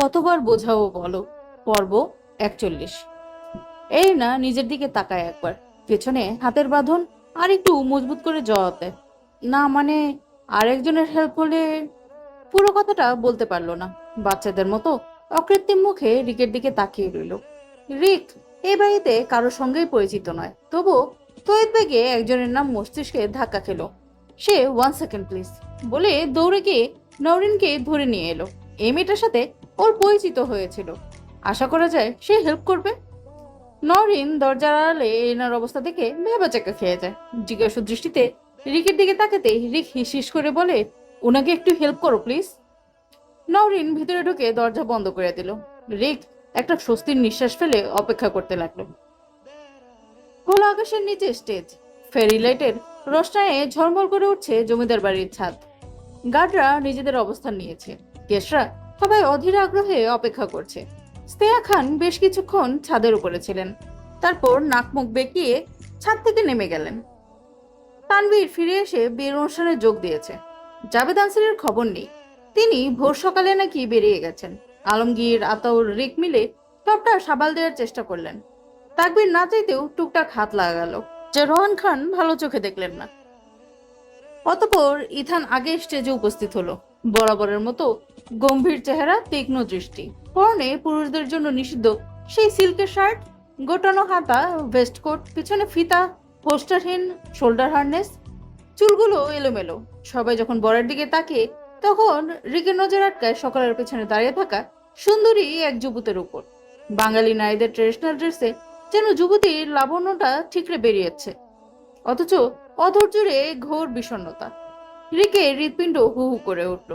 কতবার বোঝাবো বলো। পর্ব 41। এই না নিজের দিকে তাকায় একবার, পেছনে হাতের বাঁধন আর একটু মজবুত করে জবাব দেয়, না মানে আরেকজনের হেল্প হলে। পুরো কথাটা বলতে পারলো না। বাচ্চাদের মতো অকৃত্রিম মুখে রিকের দিকে তাকিয়ে রইল। রিক এই বাড়িতে কারোর সঙ্গেই পরিচিত নয়, তবু তড়িৎ বেগে একজনের নাম মস্তিষ্কে ধাক্কা খেলো। সে 1 সেকেন্ড প্লিজ বলে দৌড়ে গিয়ে নওরিনকে ধরে নিয়ে এলো। এই মেয়েটার সাথে ওর পরিচিত হয়েছিল, আশা করা যায় সে হেল্প করবে। নওরিন দরজার আড়ালে এনার অবস্থা দেখে ভেবাচাকা খেয়ে যায়। জিজ্ঞাসু দৃষ্টিতে রিকের দিকে তাকাতেই রিক হিস করে বলে, ওনাকে একটু হেল্প করো প্লিজ। নওরিন ভিতরে ঢুকে দরজা বন্ধ করে দিল। রিক একটা স্বস্তির নিঃশ্বাস ফেলে অপেক্ষা করতে লাগলো। খোলা আকাশের নিচে স্টেজ, ফেরি লাইটের রোশনায়ে ঝলমল করে উঠছে জমিদার বাড়ির ছাদ। গার্ডরা নিজেদের অবস্থান নিয়েছে, গেস্টরা সবাই অধীর আগ্রহে অপেক্ষা করছে। স্নেহা খান বেশ কিছুক্ষণ ছাদের উপরে ছিলেন, তারপর নাক মুখ বেঁকিয়ে ছাদ থেকে নেমে গেলেন। তানভীর ফিরে এসে বিয়ের অনুষ্ঠানে যোগ দিয়েছে। জাভেদ আনসারের খবর নেই, তিনি ভোর সকালে নাকি বেরিয়ে গেছেন। আলমগীর, আতাউর, রিক মিলে সবটা সাবাল দেওয়ার চেষ্টা করলেন। তাকবীর না চাইতেও টুকটাক হাত লাগালো, যে রোহান খান ভালো চোখে দেখলেন না। অতঃপর ইথান আগে স্টেজে উপস্থিত হলো। বরাবরের মতো গম্ভীর চেহারা, তীক্ষ্ণ দৃষ্টি, পরনে পুরুষদের জন্য নিষিদ্ধ সেই সিল্কের শার্ট, গোটানো হাতা, ভেস্টকোট, পিছনে ফিতা, হোস্টারহীন শোল্ডার হার্নেস, চুলগুলো এলোমেলো। সবাই যখন বরের দিকে তাকিয়ে, তখন রিকের নজর আটকায় সকালের পেছনে দাঁড়িয়ে থাকা সুন্দরী এক যুবতের উপর। বাঙালি নারীদের ট্রেডিশনাল ড্রেসে যেন যুবতীর লাবণ্যটা ঠিকরে বেরিয়েছে, অথচ অধর জুড়ে ঘোর বিষণ্ণতা। রিকে হৃৎপিণ্ড হু হু করে উঠল।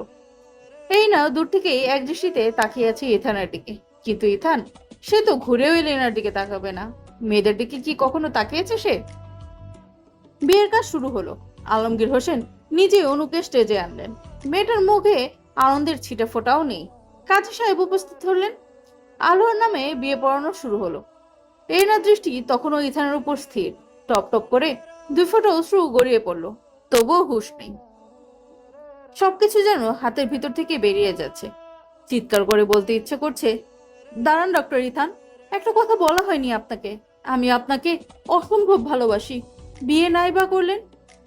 এই না দূর থেকেই এক দৃষ্টিতে তাকিয়ে আছে ইথানের দিকে, কিন্তু ইথান সে তো ঘুরেও এলেনার দিকে তাকাবে না। মেয়েদের দিকে কি কখনো তাকিয়েছে সে? বিয়ের কাজ শুরু হলো। আলমগীর হোসেন নিজে অনুকে স্টেজে আনলেন। মেয়েটার মুখে আনন্দের ছিটে ফোটাও নেই। কাজী সাহেব উপস্থিত হলেন। আলোর নামে বিয়ে পড়ানো শুরু হলো। এরিনার দৃষ্টি তখনও ইথানের উপর স্থির। টপ টপ করে 2 ফোঁটা অশ্রু গড়িয়ে পড়ল, তবুও হুঁশ নেই। সবকিছু যেন হাতের ভিতর থেকে বেরিয়ে যাচ্ছে। চিৎকার করে বলতে ইচ্ছে করছে, দাঁড়ান ডক্টর ইথান, একটা কথা বলা হয়নি আপনাকে। আমি আপনাকে অসম্ভব ভালোবাসি। বিয়ে নাই বা করলেন,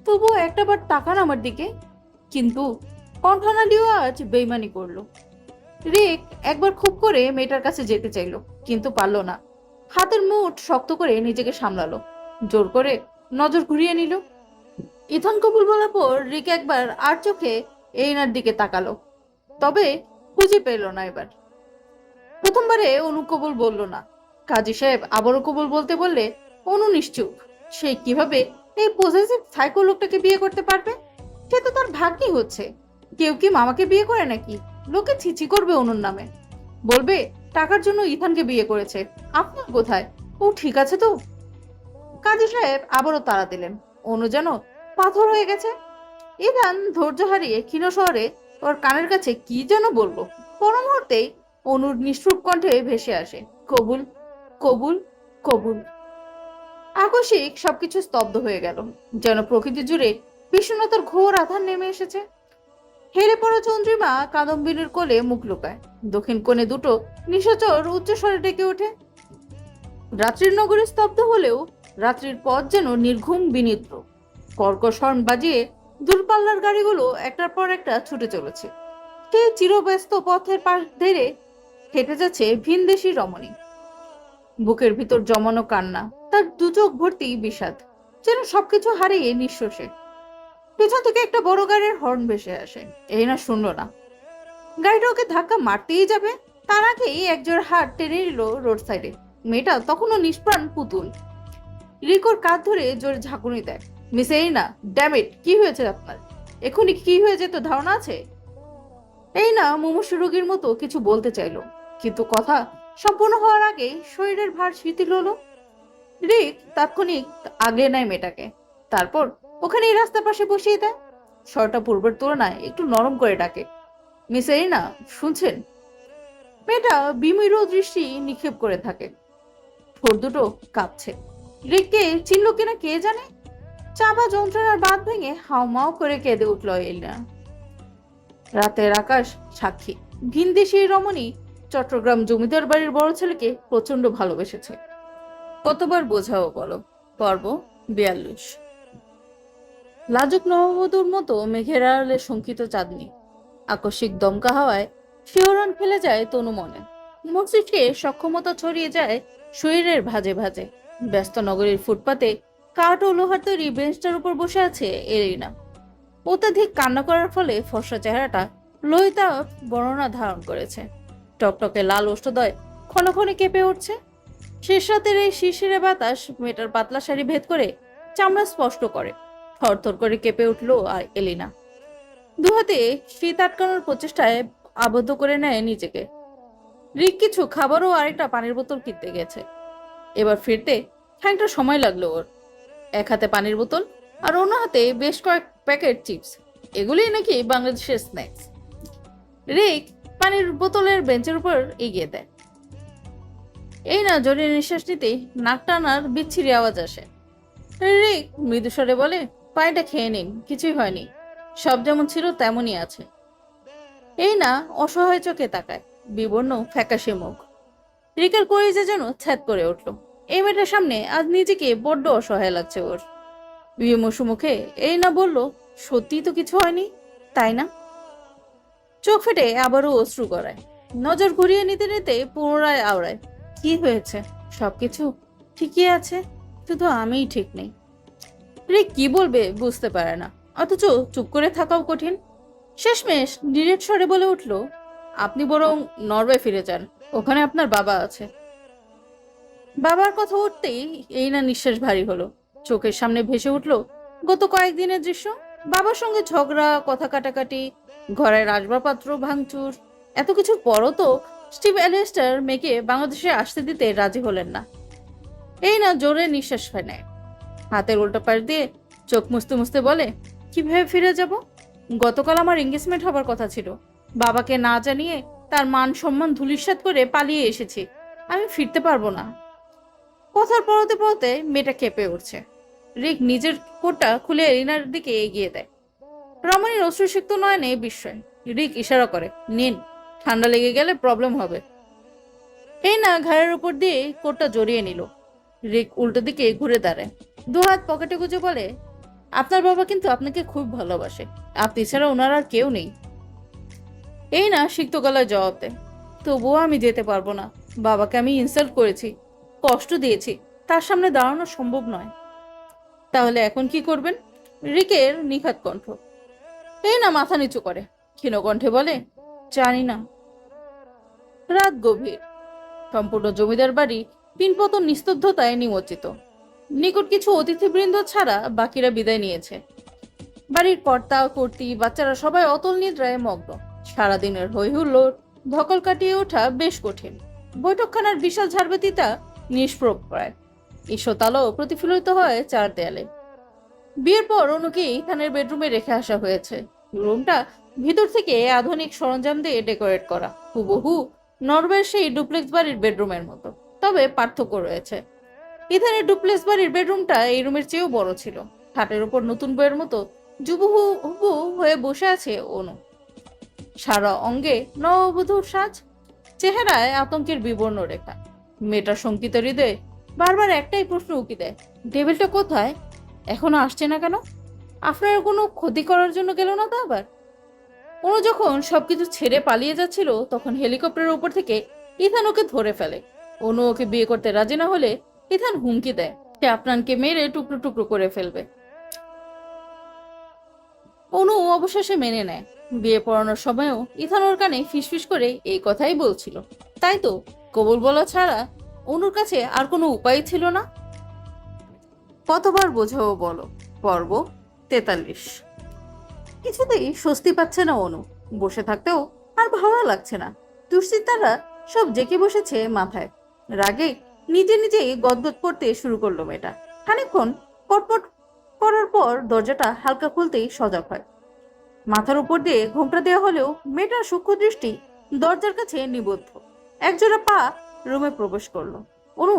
তবুও একটাবার তাকান আমার দিকে। কিন্তু কণ্ঠনালীয় আজ বেইমানি করলো। রিক একবার খুব করে মেয়েটার কাছে যেতে চাইলো, কিন্তু পারল না। হাতের মুঠ শক্ত করে নিজেকে সামলালো, জোর করে নজর ঘুরিয়ে নিল। ইথন কবুল বলার পর রিক একবার আর চোখে এইনার দিকে তাকালো, তবে খুঁজে পেল না। এবার প্রথমবারে অনু কবুল বলল না। কাজী সাহেব আবারও কবুল বলতে বললে অনু নিশ্চুপ। সে কিভাবে এই পজেসিভ সাইকো লোকটাকে বিয়ে করতে পারবে? সে তো তার ভাগ্নি হচ্ছে। কেউ কি মামাকে বিয়ে করে নাকি? লোকে ছিছি করবে অনুর নামে, বলবে টাকার জন্য ইথানকে বিয়ে করেছে। আপনার কোথায়? ও ঠিক আছে তো? কাজী সাহেব আবারও তাড়া দিলেন। অনু যেন পাথর হয়ে গেছে। ইথান ধৈর্য হারিয়ে ক্ষীণ স্বরে ওর কানের কাছে কি যেন বলবো। পর মুহূর্তেই অনুর নিষ্ঠুর কণ্ঠে ভেসে আসে, কবুল, কবুল, কবুল। আকস্মিক সবকিছু স্তব্ধ হয়ে গেল, যেন প্রকৃতি জুড়ে বিষণ্ণতার ঘোর আধার নেমে এসেছে। হেরে পড়া চন্দ্রিমা কাদম্বিনীর কোলে মুখ লুকায়। দক্ষিণ কোণে দুটো নিশাচর উচ্চস্বরে ডেকে ওঠে। রাত্রির নগরী স্তব্ধ হলেও রাত্রির পথ যেন নির্ঘুম বিনিদ্র। কর্কশ হর্ন বাজিয়ে দূরপাল্লার গাড়িগুলো একটার পর একটা ছুটে চলেছে। সেই চিরব্যস্ত পথের পাশ ধরে হেঁটে যাচ্ছে ভিনদেশী রমণী। বুকের ভিতর জমানো কান্না, তার দুচোখ ভর্তি বিষাদ, যেন সবকিছু হারিয়ে নিঃশ্বাসে। পেছন থেকে একটা বড় গাড়ির হর্ন ভেসে আসে। এই না শুনল না। গাড়িটা ওকে ধাক্কা মারতেই যাবে, তার আগেই একজোড় হাত টেনে নিল রোড সাইডে। মেয়েটা তখনও নিষ্প্রাণ পুতুল। রিকোর কাঁধ ধরে জোরে ঝাঁকুনি দেয়। মিস এরিনা, ড্যাম ইট, কি হয়েছে আপনার? এখনই কি হয়ে যেত ধারণা আছে? এই না মুমূর্ষু রোগীর মতো কিছু বলতে চাইলো, কিন্তু কথা সম্পূর্ণ হওয়ার আগে শরীরের ভার শিথিল হলো। রিক তাৎক্ষণিক আগলে নেয় মেয়েটাকে, তারপর ওখানে এই রাস্তার পাশে বসিয়ে দেয়। স্বরটা পূর্বের তুলনায় একটু নরম করে ডাকে, মিস এরিনা, শুনছেন? মেয়েটা বিমির দৃষ্টি নিক্ষেপ করে থাকে, ঠোঁট দুটো কাঁপছে। রিককে চিনল কিনা কে জানে। চাপা যন্ত্রণার বাঁধ ভেঙে হাউমাউ করে কেঁদে উঠল এলিনা। রাতের আকাশ সাক্ষী, ভিনদেশী রমণী চট্টগ্রাম জমিদার বাড়ির বড় ছেলেকে প্রচন্ড ভালোবেসেছে। কতবার বোঝাও বলো। পর্ব 42। লাজুক নববধূর মতো মেঘের আড়ালে শঙ্কিত চাঁদনি, আকস্মিক দমকা হাওয়ায় শিহরণ ফেলে যায় তনু মনে। মস্তিষ্কে সক্ষমতা ছড়িয়ে যায় শরীরের ভাঁজে ভাঁজে। ব্যস্ত নগরীর ফুটপাতে কাঠ ও লোহার তৈরি বেঞ্চটার উপর বসে আছে এরিনা। অত্যাধিক কান্না করার ফলে ফর্সা চেহারাটা লোহিতাভ বর্ণনা ধারণ করেছে। টকটকে লাল ওষ্ঠদয় ক্ষণক্ষণে কেঁপে উঠছে। শেষ রাতের এই শিরশিরে বাতাস মেয়েটার পাতলা শাড়ি ভেদ করে চামড়া স্পষ্ট করে। থরথর করে কেঁপে উঠল আর এলিনা। দুহাতে শীত আটকানোর প্রচেষ্টায় আবদ্ধ করে নেয় নিজেকে। রিক কিছু খাবার ও আরেকটা পানির বোতল কিনতে গেছে। এবার ফিরতে খানিকটা সময় লাগলো ওর। এক হাতে পানির বোতল আর অন্য হাতে বেশ কয়েক প্যাকেট চিপস। এগুলি নাকি বাংলাদেশের স্ন্যাক্স। রিক পানির বোতলের বেঞ্চের উপর এগিয়ে দেয়। এই না জড়িয়ে নিঃশ্বাস নিতেই নাক টানার বিচ্ছিরি আওয়াজ আসে। রিক মৃদুস্বরে বলে, পানিটা খেয়ে নিন, কিছুই হয়নি, সব যেমন ছিল তেমনই আছে। এই না অসহায় চোখে তাকায়, বিবর্ণ ফ্যাকাশে মুখ। রিকের কলিজা যেন ছ্যাদ করে উঠল। এই মেয়েটার সামনে আজ নিজেকে বড্ড অসহায় লাগছে ওর। বিমর্ষ মুখে এই না বলল, সত্যিই তো কিছু হয়নি, তাই না? চোখ ফেটে আবারও অশ্রু গড়ায়। নজর ঘুরিয়ে নিতে নিতে পুনরায় আওড়ায়, কি হয়েছে? সবকিছু ঠিকই আছে, শুধু আমিই ঠিক নেই। রিক কি বলবে বুঝতে পারে না, অথচ চুপ করে থাকাও কঠিন। শেষমেশ ডিরেক্ট স্বরে বলে উঠল, আপনি বরং নরওয়ে ফিরে যান, ওখানে আপনার বাবা আছে। বাবার কথা উঠতেই এই না নিঃশ্বাস ভারী হলো। চোখের সামনে ভেসে উঠল গত কয়েকদিনের দৃশ্য। বাবার সঙ্গে ঝগড়া, কথা কাটাকাটি, ঘরের আসবাবপত্র ভাঙচুর। এত কিছুর পরও তো স্টিভ অ্যালেস্টার মেয়েকে বাংলাদেশে আসতে দিতে রাজি হলেন না। এই না জোরে নিঃশ্বাস নেয়। হাতের উল্টো পাশ দিয়ে চোখ মুছতে মুছতে বলে, কিভাবে ফিরে যাব? গতকাল আমার এঙ্গেজমেন্ট হবার কথা ছিল। বাবাকে না জানিয়ে তার মান সম্মান ধূলিসাৎ করে পালিয়ে এসেছি। আমি ফিরতে পারবো না। কথার পরতে পরতে মেয়েটা কেঁপে উঠছে। রিক নিজের কোটটা খুলে এরিনার দিকে এগিয়ে দেয়। রমণীর অশ্রুসিক্ত নয়নে বিস্ময়। রিক ইশারা করে, নিন, ঠান্ডা লেগে গেলে প্রবলেম হবে। এই না ঘাড়ের উপর দিয়ে কোটটা জড়িয়ে নিল। রিক উল্টো দিকে ঘুরে দাঁড়ায়, দুহাত পকেটে গুজে বলে, আপনার বাবা কিন্তু আপনাকে খুব ভালোবাসে, আপনি ছাড়া ওনার আর কেউ নেই। এই না সিক্ত গলায় জবাব দেয়, তবুও আমি যেতে পারবো না। বাবাকে আমি ইনসাল্ট করেছি, কষ্ট দিয়েছি, তার সামনে দাঁড়ানো সম্ভব নয়। তাহলে এখন কি করবেন? রিকের নিখাত কণ্ঠ। এই না মাথা নিচু করে ক্ষীণ কণ্ঠে বলে, জানি না। রাত গভীর। সম্পূর্ণ জমিদার বাড়ি পিনপতন নিস্তব্ধতায় নিমজ্জিত। নিকট কিছু অতিথিবৃন্দ ছাড়া বাকিরা বিদায় নিয়েছে। বাড়ির কর্তা কর্তি বাচ্চারা সবাই অতল নিদ্রায় মগ্ন। সারাদিনের হৈহুল্লোড় ধকল কাটিয়ে ওঠা বেশ কঠিন। বৈঠকখানার বিশাল ঝাড়বাতিটা নিষ্প্রভ প্রায়। ঈষৎ আলো প্রতিফলিত হয় চার দেয়ালে। বিয়ের পর অনুকে ইথানের বেডরুমে রেখে আসা হয়েছে। রুমটা ভিতর থেকে আধুনিক সরঞ্জাম দিয়ে ডেকোরেট করা, হুবহু নরওয়ের সেই ডুপ্লেক্স বাড়ির বেডরুমের মতো। তবে পার্থক্য রয়েছে। ইথানের ডুপ্লেক্স বাড়ির বেডরুমটা এই রুমের চেয়েও বড় ছিল। খাটের উপর নতুন বইয়ের মতো হুবহু হয়ে বসে আছে অনু। সারা অঙ্গে নববধূর সাজ, চেহারায় আতঙ্কের বিবর্ণ রেখা। মেয়েটার শঙ্কিত হৃদয়ে বারবার একটাই প্রশ্ন উকি দেয়, টেবিলটা কোথায়? এখনো আসছে না কেন? আপনার কোনো ক্ষতি করার জন্য গেল না তো আবার? অনু যখন সবকিছু ছেড়ে পালিয়ে যাচ্ছিল তখন হেলিকপ্টারের উপর থেকে ইথান ওকে ধরে ফেলে। অনু ওকে বিয়ে করতে রাজি না হলে ইথান হুমকি দেয়, সে আপনানকে মেরে টুকরো টুকরো করে ফেলবে। অনু অবশেষে মেনে নেয়। বিয়ে পড়ানোর সময়ও ইথান ওর কানে ফিসফিস করে এই কথাই বলছিল। তাই তো কবুল বলা ছাড়া অনুর কাছে আর কোনো উপায় ছিল না। কতবার বোঝাবো বলো। পর্ব 43। কিছুতেই স্বস্তি পাচ্ছে না অনু। বসে থাকতেও আর ভালো লাগছে না। দুশ্চিন্তারা সব জেঁকে বসেছে মাথায়। রাগে নিজে নিজেই গদগদ করতে শুরু করলো মেয়েটা। খানিকক্ষণ পটপট করার পর দরজাটা হালকা খুলতেই সজাগ হয়। মাথার উপর দিয়ে ঘোমটা দেওয়া হলেও মেয়েটার সূক্ষ্ম দৃষ্টি দরজার কাছে নিবদ্ধ। একজোড়া পা রুমে প্রবেশ করলো। অনু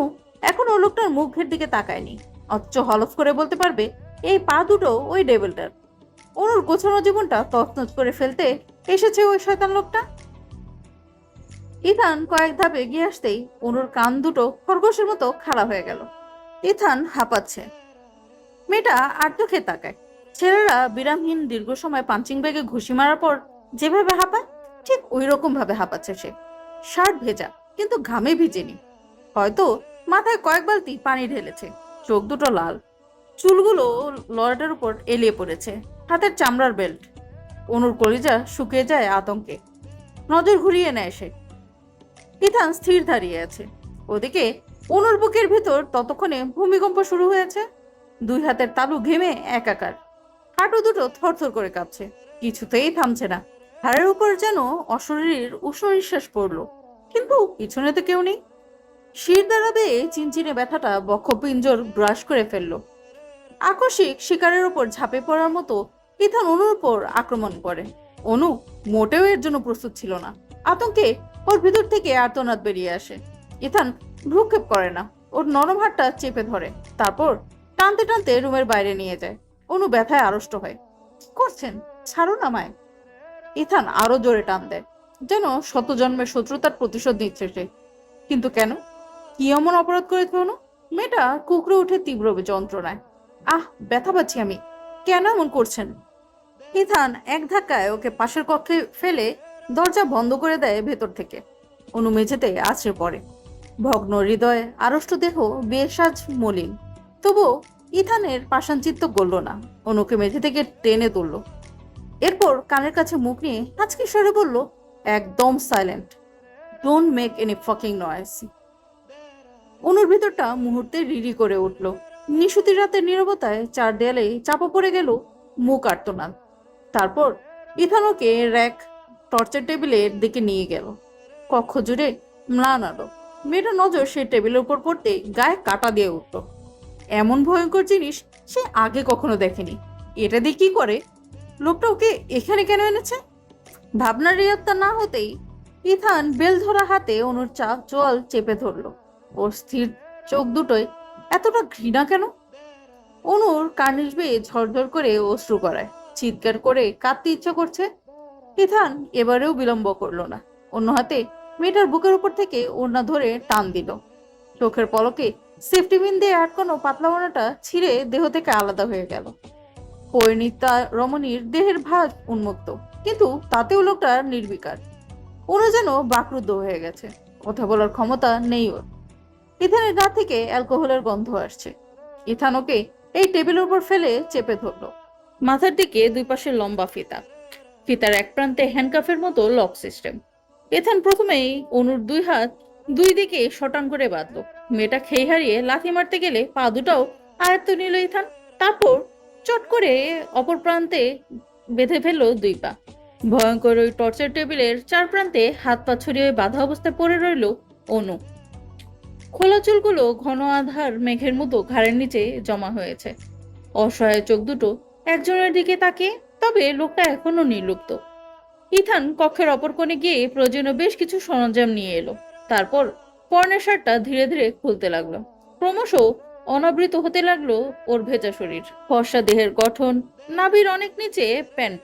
এখনো লোকটার মুখের দিকে তাকায়নি, অথচ হলফ করে বলতে পারবে এই পা দুটো ওই ডেভিলটার। অনুর গোছানো জীবনটা তছনছ করে ফেলতে এসেছে ওই শয়তান লোকটা। ইথান কয়েক ধাপ এগিয়ে আসতেই অনুর কান দুটো খরগোশের মতো খাড়া হয়ে গেল। ইথান হাঁপাচ্ছে। মেয়েটা আর চোখে তাকায়। ছেলেরা বিরামহীন দীর্ঘ সময় পাঞ্চিং ব্যাগে ঘুষি মারার পর যেভাবে হাঁপায়, ঠিক ওই রকম ভাবে হাঁপাচ্ছে সে। শার্ট ভেজা, কিন্তু ঘামে ভিজেনি। হয়তো মাথায় কয়েক বালতি পানি ঢেলেছে। চোখ দুটো লাল, চুলগুলো ললাটের উপর এলিয়ে পড়েছে। হাতের চামড়ার বেল্ট। অনুর কলিজা শুকিয়ে যায় আতঙ্কে। নজর ঘুরিয়ে নেয় সে। ইথান স্থির দাঁড়িয়ে আছে। ওদিকে অনুর বুকের ভিতর ততক্ষণে ভূমিকম্প শুরু হয়েছে। দুই হাতের তালু ঘেমে একাকার। হাঁটু দুটো থরথর করে কাঁপছে, কিছুতেই থামছে না। হাড়ের উপর যেন অশরীর উষ্ণ নিঃশ্বাস পড়লো, কিন্তু পিছনে তো কেউ নেই। শির দ্বারা বেয়ে চিনচিনে ব্যথাটা বক্ষপিঞ্জর ব্রাশ করে ফেললো। আকস্মিক শিকারের উপর ঝাঁপে পড়ার মতো ইথান অনুর উপর আক্রমণ করে। অনু মোটেও এর জন্য প্রস্তুত ছিল না। আতঙ্কে ওর ভিতর থেকে আর্তনাদ বেরিয়ে আসে। ইথান ভ্রুক্ষেপ করে না, ওর নরম হাতটা চেপে ধরে। তারপর টানতে টানতে রুমের বাইরে নিয়ে যায়। অনু ব্যথায় আড়ষ্ট হয়। করছেন, ছাড়ুন আমায়। ইথান আরো জোরে টান দেয়, যেন শত জন্মের শত্রুতার প্রতিশোধ নিচ্ছে সে। কিন্তু কেন? কি এমন অপরাধ করেছে অনু? মেয়েটা কুকড়ে উঠে তীব্র যন্ত্রণায়। আহ, ব্যথা পাচ্ছি আমি। কেন এমন করছেন? ইথান এক ধাক্কায় ওকে পাশের কক্ষে ফেলে দরজা বন্ধ করে দেয় ভেতর থেকে। অনু মেঝেতে আছড়ে পড়ে। ভগ্ন হৃদয়, আড়ষ্ট দেহ, বেসাজ মলিন। তবুও ইথানের পাষাণচিত্ত গলল না। অনুকে মেঝে থেকে টেনে তুলল। এরপর কানের কাছে মুখ নিয়ে হাঁচকি স্বরে বলল, একদম silent, don't make any fucking noise. অনুর ভিতরটা মুহূর্তে রিরি করে উঠল। নিশুতি রাতের নীরবতায় চার দেয়ালে চাপা পড়ে গেল মুখ আর্তনাদ। তারপর ইথান ওকে র্যাক টর্চের টেবিলের দিকে নিয়ে গেল। কক্ষ জুড়ে ম্লান আলো। মেয়েটার নজর সেই টেবিলের উপর পড়তে গায়ে কাটা দিয়ে উঠল। এমন ভয়ঙ্কর জিনিস সে আগে কখনো দেখেনি। এটা দিয়ে কি করে? লোকটা ওকে এখানে কেন এনেছে? ভাবনার রিয়াত্তা না হতেই ইথান বেল ধরা হাতে অনুর চোয়াল চেপে ধরল। ওর স্থির চোখ দুটোয় এতটা ঘৃণা কেন? অনুর কার্নিশ বেয়ে ঝরঝর করে অশ্রু করায়। চিৎকার করে কাঁদতে ইচ্ছা করছে। ইথান এবারেও বিলম্ব করলো না। অন্য হাতে মেয়েটার বুকের উপর থেকে ওড়না ধরে টান দিল। চোখের পলকে সেফটি পিন দিয়ে আটকানো পাতলা ওড়নাটা ছিঁড়ে দেহ থেকে আলাদা হয়ে গেল। পরিণীতা রমণীর দেহের ভাঁজ উন্মুক্ত, কিন্তু তাতেও লোকটা নির্বিকার। ওরা যেন বাকরুদ্ধ হয়ে গেছে। কথা বলার ক্ষমতা নেই ওর। ইথানের গা থেকে অ্যালকোহলের গন্ধ আসছে। ইথান ওকে এই টেবিলের উপর ফেলে চেপে ধরলো। মাথার দিকে দুই পাশে লম্বা ফিতা। ফিতার এক প্রান্তে হ্যান্ডকাফের মতো লক সিস্টেম। ইথান প্রথমেই অনুর দুই হাত দুই দিকে শটান করে বাঁধলো। মেয়েটা খেই হারিয়ে লাথি মারতে গেলে পা দুটাও আয়ত্ত নিল ইথান। তারপর চট করে অপর প্রান্তে বেঁধে ফেললো দুই পা। ভয়ঙ্কর ওই টর্চার টেবিলের চার প্রান্তে হাত পা ছড়িয়ে বাঁধা অবস্থায় পড়ে রইল অনু। খোলা চুলগুলো ঘন আধার মেঘের মতো ঘাড়ের নিচে জমা হয়েছে। অসহায় চোখ দুটো একজনের দিকে তাকিয়ে, তবে লোকটা এখনো নির্লুপ্ত। ইথান কক্ষের অপর কোণে গিয়ে প্রয়োজনীয় বেশ কিছু সরঞ্জাম নিয়ে এলো। তারপর পর্নের শার্টটা ধীরে ধীরে খুলতে লাগলো। ক্রমশ অনাবৃত হতে লাগলো ওর ভেজা শরীর। ফর্সা দেহের গঠন, নাভির অনেক নিচে প্যান্ট।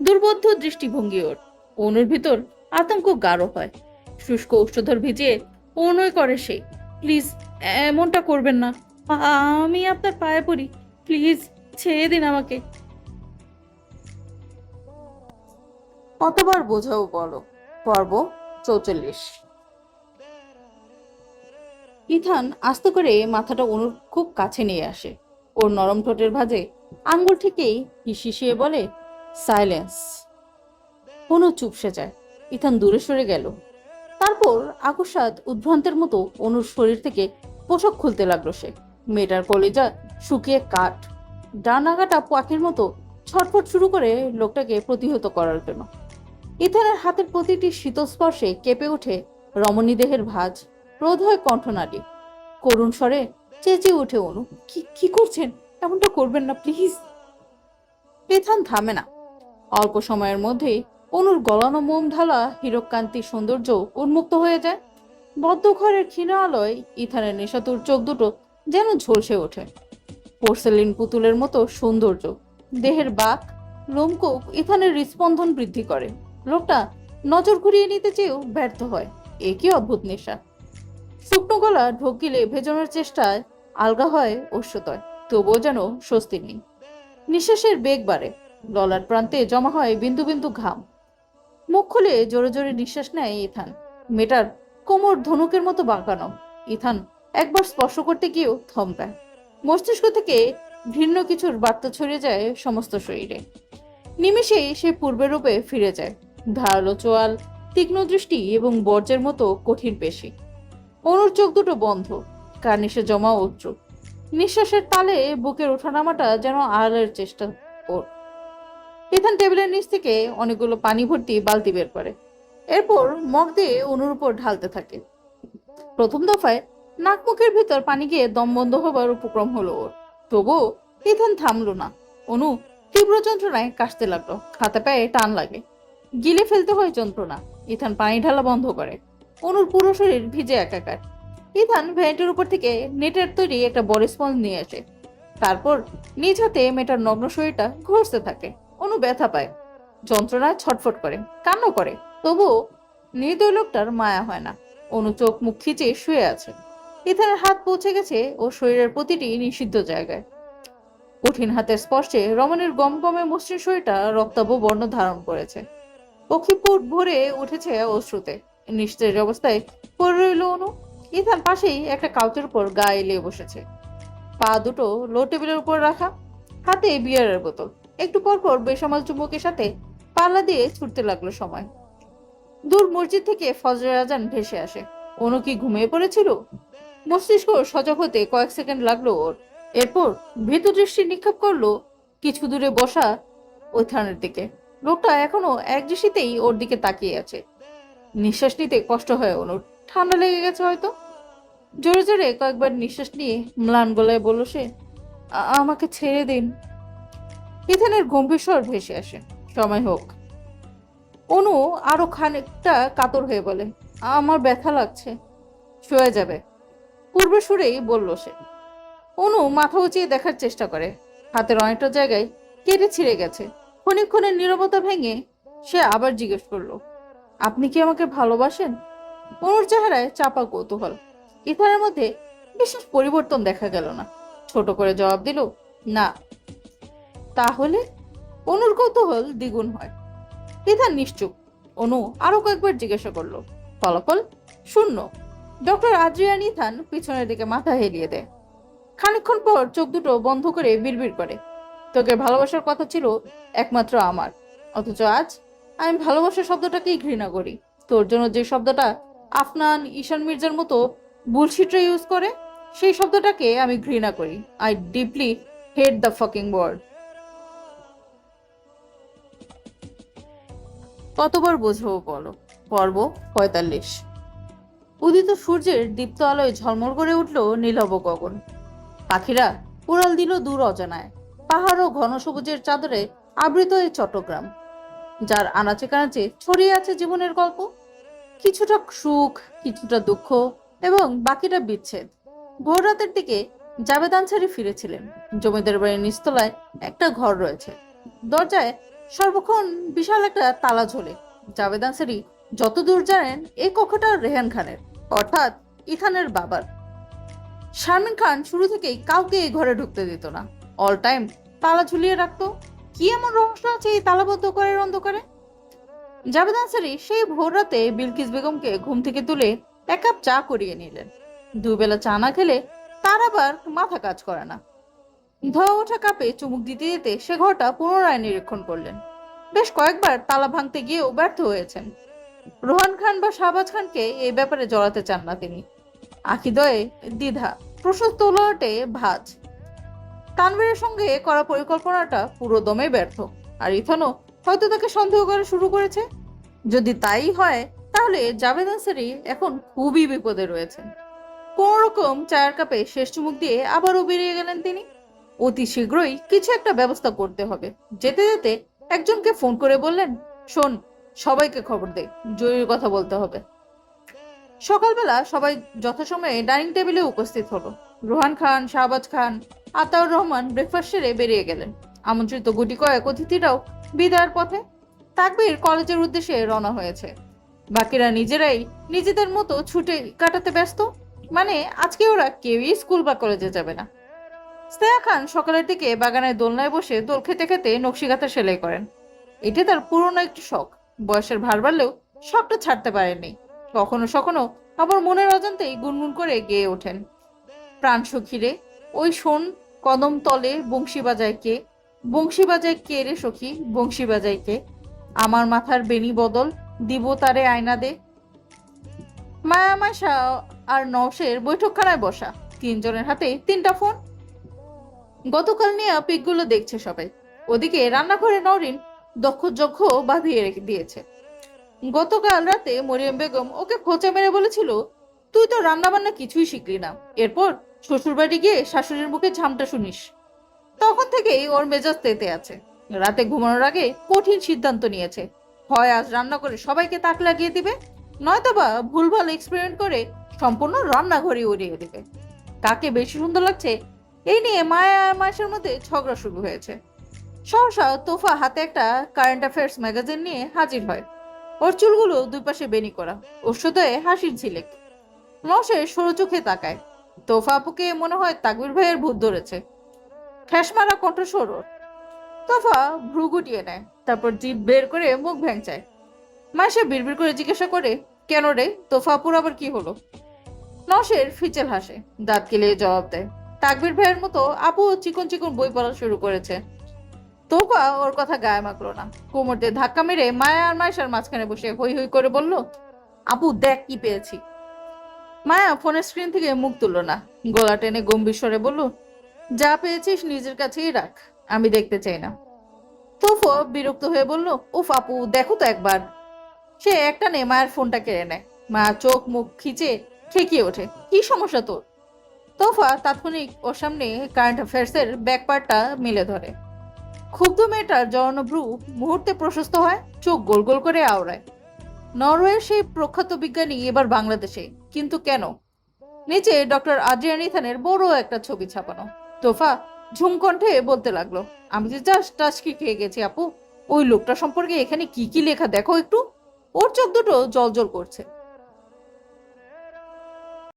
দুর্বোধ্য দৃষ্টিভঙ্গি ওর। অনুর ভিতর আতঙ্ক গাঢ় হয়। শুষ্ক ঔষধর ভিজিয়ে অনুই করে সে। প্লিজ, এমনটা করবেন না। আমি আপনার পায়ে পড়ি, প্লিজ ছেড়ে দিন আমাকে। কতবার বোঝাও বলো। পর্ব 44। ইথান আস্তে করে মাথাটা অনুর খুব কাছে নিয়ে আসে। ওর নরম ঠোঁটের ভাঁজে আঙ্গুল ঠিকই হিসিয়ে বলে, সাইলেন্স। অনু চুপসে যায়। ইথান দূরে সরে গেল। তারপর আকস্মাৎ উদ্ভ্রান্তের মতো অনুর শরীর থেকে পোশাক খুলতে লাগলো সে। মেয়েটার কলিজা শুকিয়ে কাঠ। ডানাগাটা পাখির মতো ছটফট শুরু করে লোকটাকে প্রতিহত করার জন্য। ইথানের হাতের প্রতিটি শীতল স্পর্শে কেঁপে ওঠে রমণী দেহের ভাঁজ। রোধ হয় কণ্ঠনালী। করুণ স্বরে চেঁচিয়ে ওঠে অনু, কি কি করছেন? এমনটা করবেন না প্লিজ। ইথান থামে না। অল্প সময়ের মধ্যেই অনুর গলানো মোম ঢালা হীরককান্তি সৌন্দর্য উন্মুক্ত হয়ে যায়। বদ্ধ ঘরের ক্ষীণ আলোয় ইথানের নেশাতুর চোখ দুটো যেন ঝলসে ওঠে। পোর্সেলিন পুতুলের মতো সৌন্দর্য, দেহের বাঁক, লোমকূপ ইথানের হৃস্পন্দন বৃদ্ধি করে। লোকটা নজর ঘুরিয়ে নিতে চেয়েও ব্যর্থ হয়। এ কি অদ্ভুত নেশা! শুকনো গলা ঢোক গিলে ভেজানোর চেষ্টায় আলগা হয় অশ্বতয়, তবুও যেন স্বস্তি নেই। নিঃশ্বাসের বেগ বাড়ে, ললাট প্রান্তে জমা হয় বিন্দু বিন্দু ঘাম। মুখ খুলে জোরে জোরে নিঃশ্বাস নেয় ইথান। মেয়েটার কোমর ধনুকের মতো বাঁকানো। ইথান একবার স্পর্শ করতে গিয়েও থমকায়। মস্তিষ্ক থেকে ভিন্ন কিছুর বার্তা ছড়িয়ে যায় সমস্ত শরীরে। নিমেষেই সে পূর্বের রূপে ফিরে যায়। ধারালো চোয়াল, তীক্ষ্ণ দৃষ্টি এবং বর্জ্যের মতো কঠিন পেশি। অনুর চোখ দুটো বন্ধ, কার্নিশে জমা অশ্রু। নিঃশ্বাসের তালে বুকের ওঠানামাটা যেন আড়ালের চেষ্টা ওর। ইথান টেবিলের নিচ থেকে অনেকগুলো পানি ভর্তি বালতি বের করে, এরপর মগ দিয়ে অনুর উপর ঢালতে থাকে। প্রথম দফায় নাক মুখের ভিতর পানি গিয়ে দম বন্ধ হবার উপক্রম হলো ওর। তবুও ইথান থামলো না। অনু তীব্র যন্ত্রণায় কাশতে লাগলো, হাতে পায়ে টান লাগে, গিলে ফেলতে হয় যন্ত্রণা। ইথান পানি ঢালা বন্ধ করে। অনুর পুরো শরীর ভিজে একাকার। ইথান ভ্যানিটির উপর থেকে নেটের তৈরি একটা বড় স্পঞ্জ নিয়ে আসে। তারপর নিজ হাতে মেয়েটার নগ্ন শরীরটা ঘষতে থাকে। অনু ব্যথা পায়, যন্ত্রণায় ছটফট করে, কান্না করে, তবুও নির্দয় লোকটার মায়া হয় না। অনু চোখ মুখ খিচে শুয়ে আছে। ইথানের হাত পৌঁছে গেছে ও শরীরের প্রতিটি নিষিদ্ধ জায়গায়। কঠিন হাতের স্পর্শে রমণীর গমগমে মসৃণ শরীরটা রক্তাভ বর্ণ ধারণ করেছে। পক্ষীপুট ভরে উঠেছে অশ্রুতে। নিস্তেজ অবস্থায় পড়ে রইল অনু। ইথান পাশেই একটা কাউচের উপর গা এলিয়ে বসেছে, পা দুটো লো টেবিলের উপর রাখা, হাতে বিয়ারের বোতল। একটু পর পর বেসামাল চুম্বকের সাথে পাল্লা দিয়ে ছুটতে লাগলো সময়। দূর মসজিদ থেকে ফজরের আজান ভেসে আসে। অনু কি ঘুমিয়ে পড়েছিল? মস্তিষ্ক সজাগ হতে কয়েক সেকেন্ড লাগলো ওর। এরপর ভীতু দৃষ্টি নিক্ষেপ করলো কিছু দূরে বসা ওই থানের দিকে। লোকটা এখনো এক দৃষ্টিতেই ওর দিকে তাকিয়ে আছে। নিঃশ্বাস নিতে কষ্ট হয় অনুর, ঠান্ডা লেগে গেছে হয়তো। জোরে জোরে কয়েকবার নিঃশ্বাস নিয়ে ম্লান গলায় বলল সে, আমাকে ছেড়ে দিন। ইথানের গম্ভীর স্বর ভেসে আসে, সময় হোক। অনু আরো খানিকটা কাতর হয়ে বলে, আমার ব্যথা লাগছে। শুয়ে যাবে, পূর্বে সুরেই বলল সে। অনু মাথা উঁচিয়ে দেখার চেষ্টা করে। হাতের অনেকটা জায়গায় কেটে ছিঁড়ে গেছে। ক্ষণিক্ষণের নীরবতা ভেঙে সে আবার জিজ্ঞেস করলো, আপনি কি আমাকে ভালোবাসেন? অনুর চেহারায় চাপা কৌতূহল। ইথানের মধ্যে বিশেষ পরিবর্তন দেখা গেল না। ছোট করে জবাব দিল, না। তাহলে? অনুর কৌতূহল দ্বিগুণ হয়। ইথান নিশ্চুপ। অনু আরো কয়েকবার জিজ্ঞাসা করলো। ফলাফল শূন্য। ডক্টর আদ্রিয়ান ইথান পিছনের দিকে মাথা হেলিয়ে দেয়। খানিকক্ষণ পর চোখ দুটো বন্ধ করে বিড়বিড় করে, তোকে ভালোবাসার কথা ছিল একমাত্র আমার, অথচ আজ আমি ভালোবাসা শব্দটাকেই ঘৃণা করি। তোর জন্য যে শব্দটা আফনান ঈশান মির্জার মতো বুলশিটরা ইউজ করে, সেই শব্দটাকে আমি ঘৃণা করি। I deeply hate the fucking word. কতবার বোঝাবো বলো? পর্ব ৪৫। উদিত সূর্যের দীপ্ত আলোয় ঝলমল করে উঠল নীলব গগন। পাখিরা উড়াল দিল দূর অজানায়। পাহাড় ও ঘন সবুজের চাদরে আবৃত এই চট্টগ্রাম, যার আনাচে কানাচে ছড়িয়ে আছে জীবনের গল্প। কিছুটা সুখ, কিছুটা দুঃখ এবং বাকিটা বিচ্ছেদ। ভোর রাতের দিকে জাবেদ আনসারি ফিরেছিলেন। জমিদার বাড়ির নিচতলায় একটা ঘর রয়েছে। দরজায় সর্বক্ষণ বিশাল একটা তালা ঝোলে। জাবেদ আনসারি যতদূর জানেন এই কক্ষটা রেহান খানের, অর্থাৎ ইথানের বাবার। শারমিন খান শুরু থেকেই কাউকে এই ঘরে ঢুকতে দিত না। অল টাইম তালা ঝুলিয়ে রাখতো। কি এমন রহস্য আছে এই তালাবদ্ধ ঘরের অন্ধকারে? জাবেদ আনসারি সেই ভোর রাতে বিলকিস বেগমকে ঘুম থেকে তুলে এক কাপ চা করিয়ে নিলেন। দুবেলা চা না খেলে তার আবার মাথা কাজ করে না। ধোয়া ওঠা কাপে চুমুক দিতে দিতে সে ঘরটা পুনরায় নিরীক্ষণ করলেন। বেশ কয়েকবার তালা ভাঙতে গিয়েও ব্যর্থ হয়েছেন। রোহান খান বা শাহবাজ খানকে এই ব্যাপারে জড়াতে চান না তিনি। আখিদয়ে দ্বিধা, প্রশস্ত ওলাটে ভাঁজ। তানভীরের সঙ্গে করা পরিকল্পনাটা পুরো দমে ব্যর্থ। আর ইথানও হয়তো তাকে সন্দেহ করা শুরু করেছে। যদি তাই হয়, তাহলে জাভেদ আনসারি এখন খুবই বিপদে রয়েছেন। কোন রকম চায়ের কাপে শেষ চুমুক দিয়ে আবারও বেরিয়ে গেলেন তিনি। অতি শীঘ্রই কিছু একটা ব্যবস্থা করতে হবে। যেতে যেতে একজনকে ফোন করে বললেন, শোন, সবাইকে খবর দে, জরুরি কথা বলতে হবে। সকালবেলা সবাই যথাসময়ে ডাইনিং টেবিলে উপস্থিত হলো। রোহান খান, শাহবাজ খান, আতাউর রহমান ব্রেকফাস্ট সেরে বেরিয়ে গেলেন। আমন্ত্রিত গুটি কয়েক অতিথিরাও বিদায়ের পথে। তাকবীর কলেজের উদ্দেশ্যে রওনা হয়েছে। বাকিরা নিজেরাই নিজেদের মতো ছুটে কাটাতে ব্যস্ত। মানে আজকে ওরা কেউই স্কুল বা কলেজে যাবে না। স্নেহা খান সকালের দিকে বাগানের দোলনায় বসে দোল খেতে খেতে নকশিকাঁথা সেলাই করেন। এটা তার পুরনো একটি শখ। বয়সের ভার বাড়লেও শখটা ছাড়তে পারেননি। কখনো কখনো আবার মনের অজান্তেই গুনগুন করে গেয়ে ওঠেন, প্রাণ সখী রে, ওই শোন, কদম তলে বংশী বাজায় কে, বংশী বাজায় কে রে সখী, বংশী বাজায় কে, আমার মাথার বেনি বদল, দিব তারে আয়না দে। মায়া মাসা আর নওশের বৈঠকখানায় বসা, তিনজনের হাতে তিনটা ফোন। গতকাল নিয়ে পিকগুলো দেখছে সবাই। ওদিকে রান্নাঘরে নরিন দক্ষ বাঁধিয়ে রেখে দিয়েছে। গতকাল রাতে মরিয়ম বেগম ওকে খোঁচা মেরে বলেছিল, তুই তো রান্না বান্না কিছুই শিখলি না, এরপর শ্বশুর বাড়ি গিয়ে শাশুড়ির মুখে ঝামটা শুনিস। তখন থেকেই ওর মেজাজ তেতে আছে। রাতে ঘুমানোর আগে কঠিন সিদ্ধান্ত নিয়েছে, হয় আজ রান্না করে সবাইকে তাক লাগিয়ে দিবে, নয়তোবা ভুলভাল এক্সপেরিমেন্ট করে সম্পূর্ণ রান্নাঘরে উড়িয়ে দিবে। কাকে বেশি সুন্দর লাগছে এই নিয়ে মায়া আর মাসের মধ্যে ঝগড়া শুরু হয়েছে। সহসা তোফা হাতে একটা কারেন্ট অ্যাফেয়ার্স ম্যাগাজিন নিয়ে হাজির হয়। ওর চুলগুলো দুই পাশে বেনি করা, ওষুধে হাসির ঝিলেক। নসে সরু চোখে তাকায়। তোফা আপুকে মনে হয় তাকবির ভাইয়ের ভূত ধরেছে। ঠেসমারা কণ্ঠস্বর ওর। তোফা ভ্রু গুটিয়ে নেয়, তারপর জিভ বের করে মুখ ভ্যাংচায়। মাসে বিড়বিড় করে জিজ্ঞাসা করে, কেন রে, তোফা আপুর আবার কি হলো? নসের ফিচেল হাসে, দাঁত কেলিয়ে জবাব দেয়, তাকবির ভাইয়ের মতো আপু চিকন চিকন বই পড়া শুরু করেছে। তোফা ওর কথা গায়ে মাখলো না। কোমর দিয়ে ধাক্কা মেরে মায়া আর মায়েশার মাঝখানে বসে হই হই করে বলল, আপু দেখ কি পেয়েছি। মায়া ফোনের স্ক্রিন থেকে মুখ তুলল না, গলা টেনে গম্ভীর স্বরে বলল, যা পেয়েছিস নিজের কাছেই রাখ, আমি দেখতে চাই না। তোফা বিরক্ত হয়ে বলল, উফ আপু দেখো তো একবার। সে একটা নে মায়ের ফোনটা কেড়ে নেয়। মা চোখ মুখ খিচে ঠেকিয়ে ওঠে, কি সমস্যা তোর? তোফা তাৎক্ষণিক ওর সামনে কারেন্ট অ্যাফেয়ার্সের ব্যাকপার্টটা মেলে ধরে। ক্ষুব্ধ মেয়েটার জড়ানো ভ্রু মুহূর্তে প্রশস্ত হয়, চোখ গোল গোল করে আওড়ায়। নরওয়ের সেই প্রখ্যাত বিজ্ঞানী এবার বাংলাদেশে, কিন্তু কেন? নিচে ডক্টর আদ্রিয়ান ইথানের বড় একটা ছবি ছাপানো। তোফা ঝুমকণ্ঠে বলতে লাগলো, আমি যে জাস্ট টাচকি খেয়ে গেছি আপু। ওই লোকটা সম্পর্কে এখানে কি কি লেখা দেখো একটু। ওর চোখ দুটো জল জল করছে।